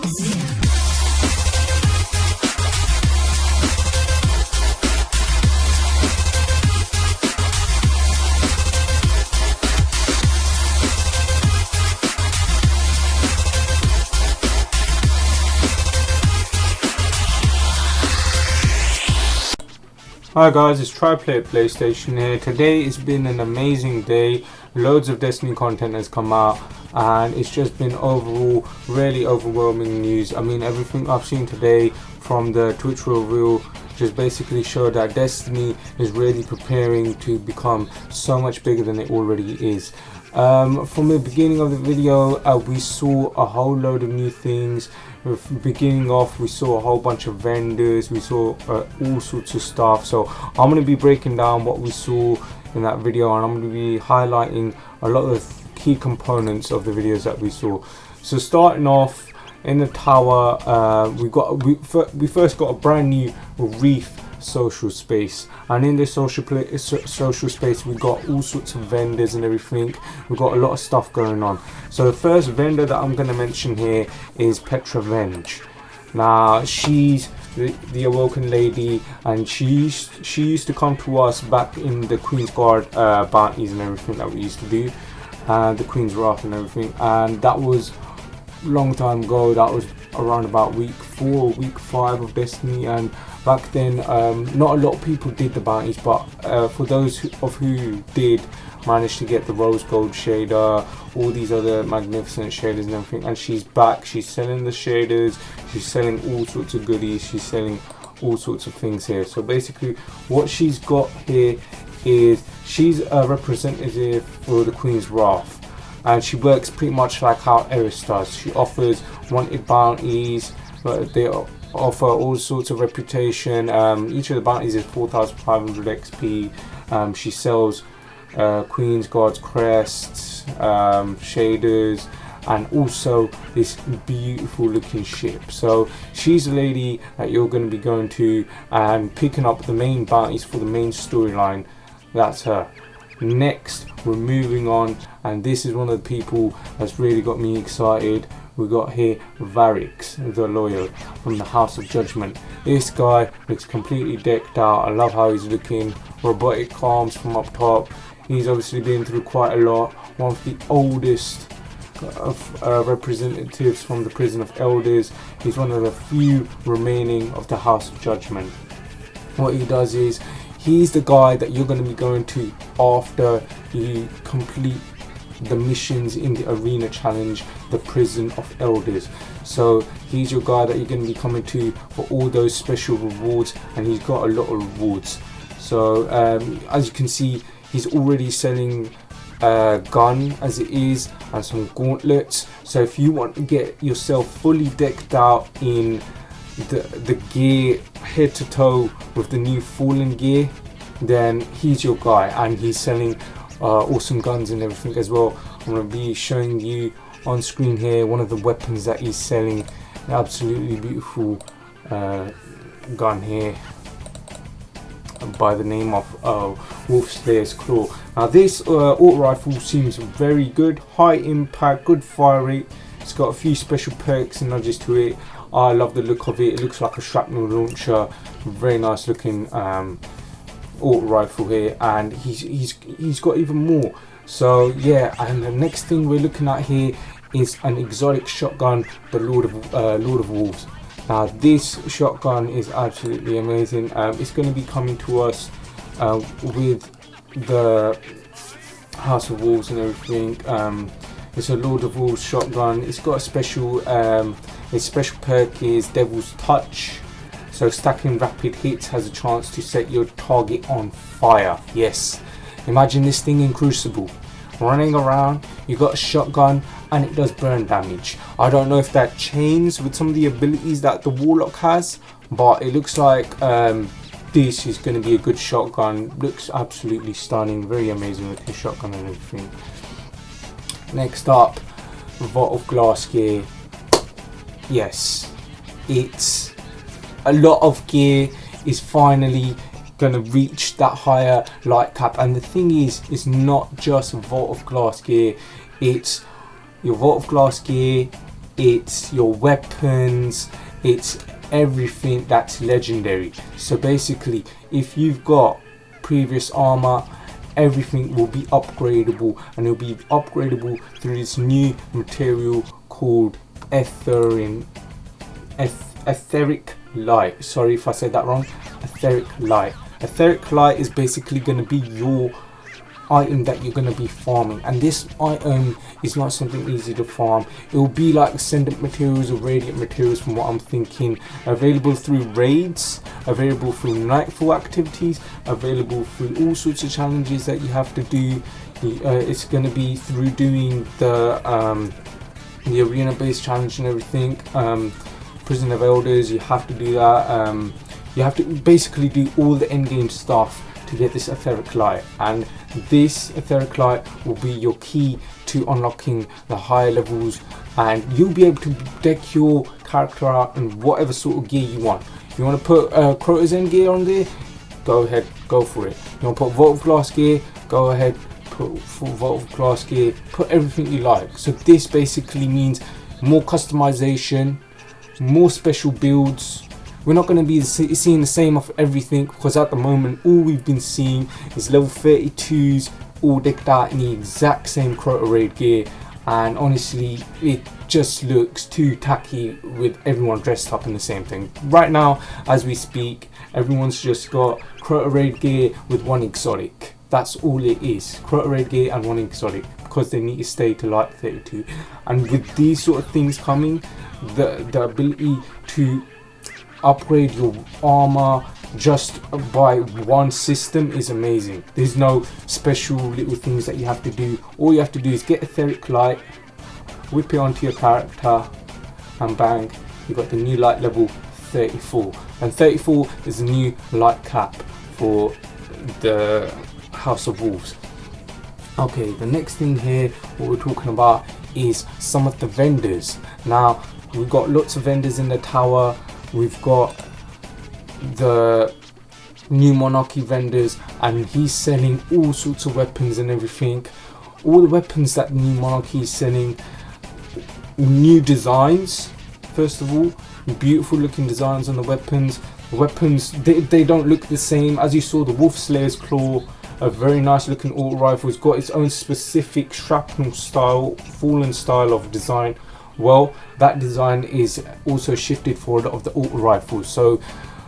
Hi guys, it's PlayItPlaytstation here. Today it's been an amazing day. Loads of Destiny content has come out and it's just been overall really overwhelming news. I mean, everything I've seen today from the Twitch reveal just basically showed that Destiny is really preparing to become so much bigger than it already is. From the beginning of the video, we saw a whole load of new things. Beginning off, we saw a whole bunch of vendors, we saw all sorts of stuff. So I'm going to be breaking down what we saw in that video, and I'm going to be highlighting a lot of key components of the videos that we saw. So starting off in the tower, we first got a brand new Reef social space, and in this social space we got all sorts of vendors and everything. We've got a lot of stuff going on. So the first vendor that I'm going to mention here is Petra Venge. Now she's the Awoken lady, and she used to come to us back in the Queen's Guard bounties and everything that we used to do, the Queen's Wrath and everything, and that was a long time ago. That was around about week 4 or week 5 of Destiny, and back then not a lot of people did the bounties, but for those who did manage to get the rose gold shader, all these other magnificent shaders and everything. And she's back, she's selling the shaders, she's selling all sorts of goodies, she's selling all sorts of things here. So basically what she's got here is she's a representative for the Queen's Wrath, and she works pretty much like how Eris does. She offers wanted bounties, but they offer all sorts of reputation. Each of the bounties is 4,500 XP. She sells Queen's Guard's crests, shaders, and also this beautiful looking ship. So she's a lady that you're going to be going to and picking up the main bounties for the main storyline. That's her. Next we're moving on, and this is one of the people that's really got me excited. We got here Varix, the Loyal from the House of Judgment. This guy looks completely decked out. I love how he's looking. Robotic arms from up top. He's obviously been through quite a lot. One of the oldest of representatives from the Prison of Elders. He's one of the few remaining of the House of Judgment. What he does is he's the guy that you're going to be going to after you complete the missions in the arena challenge, the Prison of Elders. So he's your guy that you're going to be coming to for all those special rewards, and he's got a lot of rewards. So as you can see, he's already selling a gun as it is and some gauntlets. So if you want to get yourself fully decked out in the gear head to toe with the new Fallen gear, then he's your guy, and he's selling awesome guns and everything as well. I'm going to be showing you on screen here one of the weapons that he's selling. An absolutely beautiful gun here by the name of Wolf Slayer's Claw. Now this auto rifle seems very good, high impact, good fire rate. It's got a few special perks and nudges to it. I love the look of it. It looks like a shrapnel launcher. Very nice looking auto rifle here, and he's got even more. So yeah, and the next thing we're looking at here is an exotic shotgun, the Lord of Wolves. Now this shotgun is absolutely amazing. It's going to be coming to us with the House of Wolves and everything. It's a Lord of Wolves shotgun. It's got a special its special perk is Devil's Touch. So stacking rapid hits has a chance to set your target on fire. Yes, imagine this thing in Crucible, running around, you got a shotgun and it does burn damage. I don't know if that chains with some of the abilities that the Warlock has, but it looks like this is going to be a good shotgun. Looks absolutely stunning, very amazing with his shotgun and everything. Next up, Vault of Glass gear. Yes, it's a lot of gear is finally going to reach that higher light cap, and the thing is, it's not just Vault of Glass gear, it's your Vault of Glass gear, it's your weapons, it's everything that's legendary. So basically, if you've got previous armor, everything will be upgradable, and it'll be upgradable through this new material called etheric light. Sorry if I said that wrong. Etheric light. Etheric light is basically going to be your item that you're going to be farming, and this item is not something easy to farm. It will be like ascendant materials or radiant materials from what I'm thinking, available through raids, available through nightfall activities, available through all sorts of challenges that you have to do. It's going to be through doing the arena based challenge and everything. Prison of Elders, you have to do that. You have to basically do all the endgame stuff to get this etheric light, and this etheric light will be your key to unlocking the higher levels, and you'll be able to deck your character out in whatever sort of gear you want. You want to put Crota's End gear on there, go ahead, go for it. You want to put Vault of Glass gear, go ahead, put full Vault of Glass gear, put everything you like. So this basically means more customization, more special builds. We're not going to be seeing the same of everything, because at the moment all we've been seeing is level 32s all decked out in the exact same Crota raid gear, and honestly it just looks too tacky with everyone dressed up in the same thing. Right now as we speak, everyone's just got Crota raid gear with one exotic. That's all it is, Crota raid gear and one exotic, because they need to stay to like 32. And with these sort of things coming, the ability to upgrade your armor just by one system is amazing. There's no special little things that you have to do. All you have to do is get etheric light, whip it onto your character, and bang, you got the new light level 34. And 34 is the new light cap for the House of Wolves. Okay, the next thing here, what we're talking about is some of the vendors. Now we've got lots of vendors in the tower. We've got the new monarchy vendors, and he's selling all sorts of weapons and everything. All the weapons that new monarchy is selling, new designs. First of all, beautiful looking designs on the weapons. The weapons, they don't look the same. As you saw, the Wolf Slayer's Claw, a very nice looking auto rifle. It's got its own specific shrapnel style, fallen style of design. Well, that design is also shifted for a lot of the auto rifles. So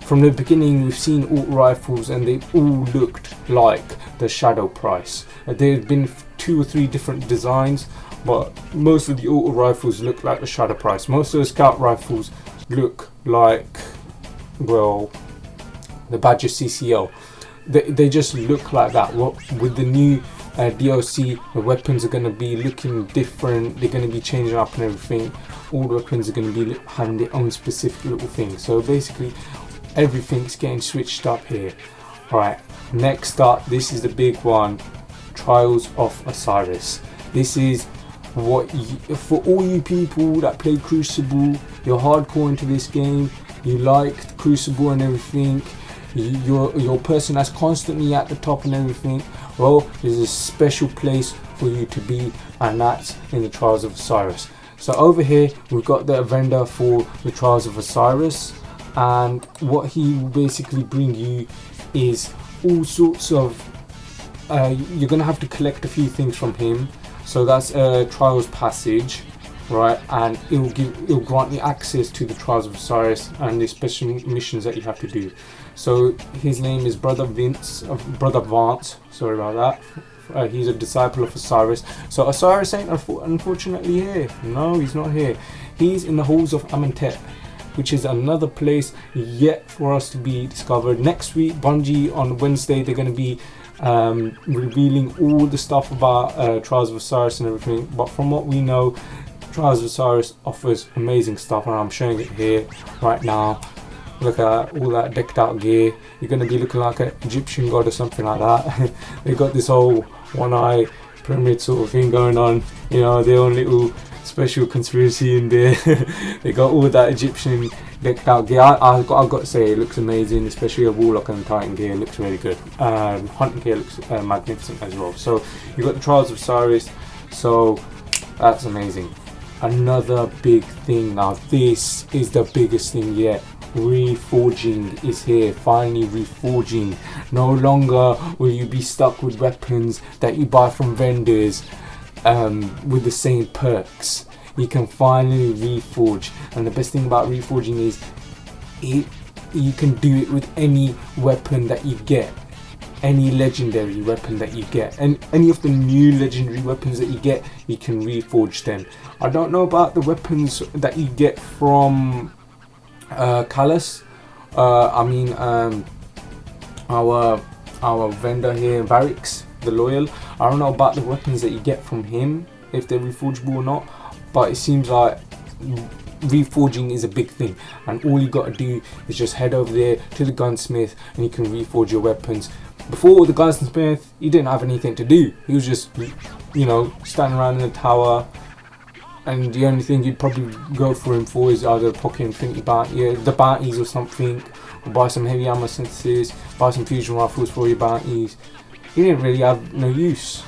from the beginning we've seen auto rifles and they all looked like the Shadow Price. There have been 2 or 3 different designs, but most of the auto rifles look like the Shadow Price. Most of the scout rifles look like, well, the Badger CCL. They just look like that. Well, with the new DLC, the weapons are going to be looking different. They're going to be changing up and everything. All the weapons are going to be having their own specific little thing. So basically everything's getting switched up here. Alright, next up, this is the big one, Trials of Osiris. This is what for all you people that play Crucible, you're hardcore into this game, you like Crucible and everything, you're a person that's constantly at the top and everything. Well, there's a special place for you to be, and that's in the Trials of Osiris. So over here we've got the vendor for the Trials of Osiris, and what he will basically bring you is all sorts of you're gonna have to collect a few things from him. So that's a Trials passage, right, and it'll grant you access to the Trials of Osiris and the special missions that you have to do. So his name is Brother Vance, sorry about that. He's a disciple of Osiris. So Osiris ain't unfortunately here. No, he's not here. He's in the halls of Amentet, which is another place yet for us to be discovered. Next week, Bungie on Wednesday, they're going to be revealing all the stuff about Trials of Osiris and everything. But from what we know, Trials of Osiris offers amazing stuff, and I'm showing it here right now. Look at all that decked out gear. You're going to be looking like an Egyptian god or something like that. They got this whole one-eye pyramid sort of thing going on, you know, their own little special conspiracy in there. They got all that Egyptian decked out gear. I've got to say, it looks amazing, especially a Warlock and Titan gear. It looks really good. Hunting gear looks magnificent as well. So you got the Trials of Osiris, so that's amazing. another big thing. Now this is the biggest thing yet. Reforging is here. Finally reforging. No longer will you be stuck with weapons that you buy from vendors with the same perks. You can finally reforge, and the best thing about reforging is you can do it with any weapon that you get, any legendary weapon that you get, and any of the new legendary weapons that you get, you can reforge them. I don't know about the weapons that you get from Callus. Our vendor here, Barracks, the loyal. I don't know about the weapons that you get from him, if they're reforgeable or not, but it seems like reforging is a big thing, and all you got to do is just head over there to the gunsmith and you can reforge your weapons. Before, the gunsmith, he didn't have anything to do. He was just, you know, standing around in the tower, and the only thing you'd probably go for him for is either pocket infinity bounty, the bounties or something, or buy some heavy ammo synthesis, buy some fusion rifles for your bounties. He didn't really have no use,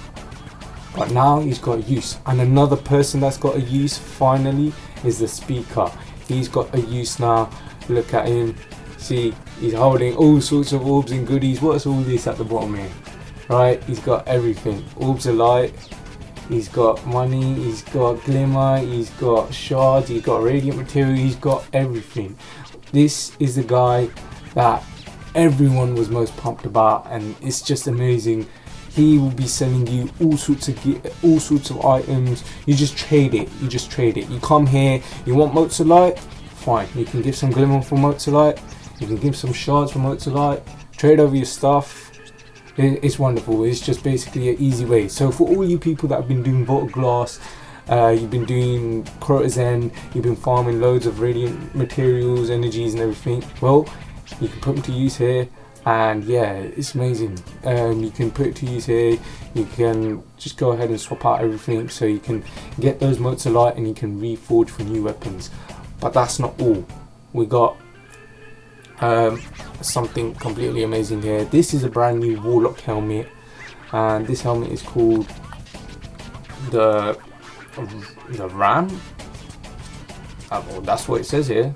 but now he's got a use. And another person that's got a use finally is the speaker. He's got a use now. Look at him. See, he's holding all sorts of orbs and goodies. What's all this at the bottom here? Right, he's got everything. Orbs of light. He's got money, he's got glimmer, he's got shards, he's got radiant material, he's got everything. This is the guy that everyone was most pumped about, and it's just amazing. He will be selling you all sorts of items. You just trade it. You come here, you want motes of light? Fine, you can give some glimmer for motes of light, you can give some shards for motes of light, trade over your stuff. It's wonderful. It's just basically an easy way. So for all you people that have been doing Vault of Glass, you've been doing Crotazen, you've been farming loads of radiant materials, energies and everything, well, you can put them to use here, and yeah, it's amazing. You can put it to use here. You can just go ahead and swap out everything so you can get those motes of light and you can reforge for new weapons. But that's not all. We got something completely amazing here. This is a brand new Warlock helmet, and this helmet is called the Ram. Well, that's what it says here,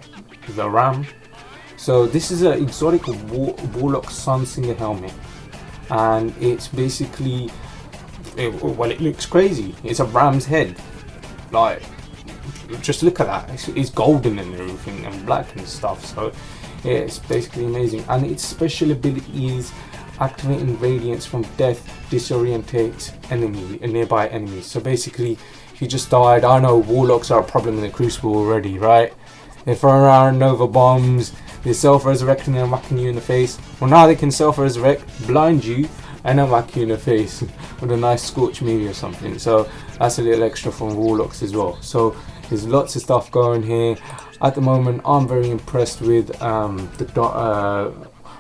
the Ram. So this is an exotic Warlock Sunsinger helmet, and it's basically, well, it looks crazy. It's a ram's head. Like, just look at that. It's golden and everything and black and stuff. So yeah, it's basically amazing, and its special ability is activating radiance from death disorientates nearby enemies. So basically, if you just died, I know warlocks are a problem in the Crucible already, right? They're throwing around Nova bombs, they're self-resurrecting and whacking you in the face. Well, now they can self-resurrect, blind you, and then whack you in the face with a nice scorch maybe or something. So that's a little extra from warlocks as well. So there's lots of stuff going here. At the moment, I'm very impressed with the dot.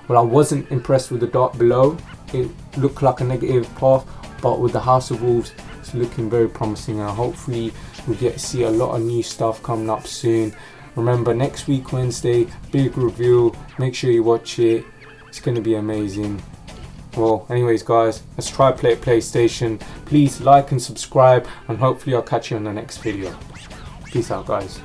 Well, I wasn't impressed with the dot below. It looked like a negative path, but with the House of Wolves, it's looking very promising, and hopefully we get to see a lot of new stuff coming up soon. Remember, next week Wednesday, big reveal. Make sure you watch it. It's going to be amazing. Well, anyways guys, let's try PlayItPlaytstation. Please like and subscribe, and hopefully I'll catch you in the next video. Peace out guys.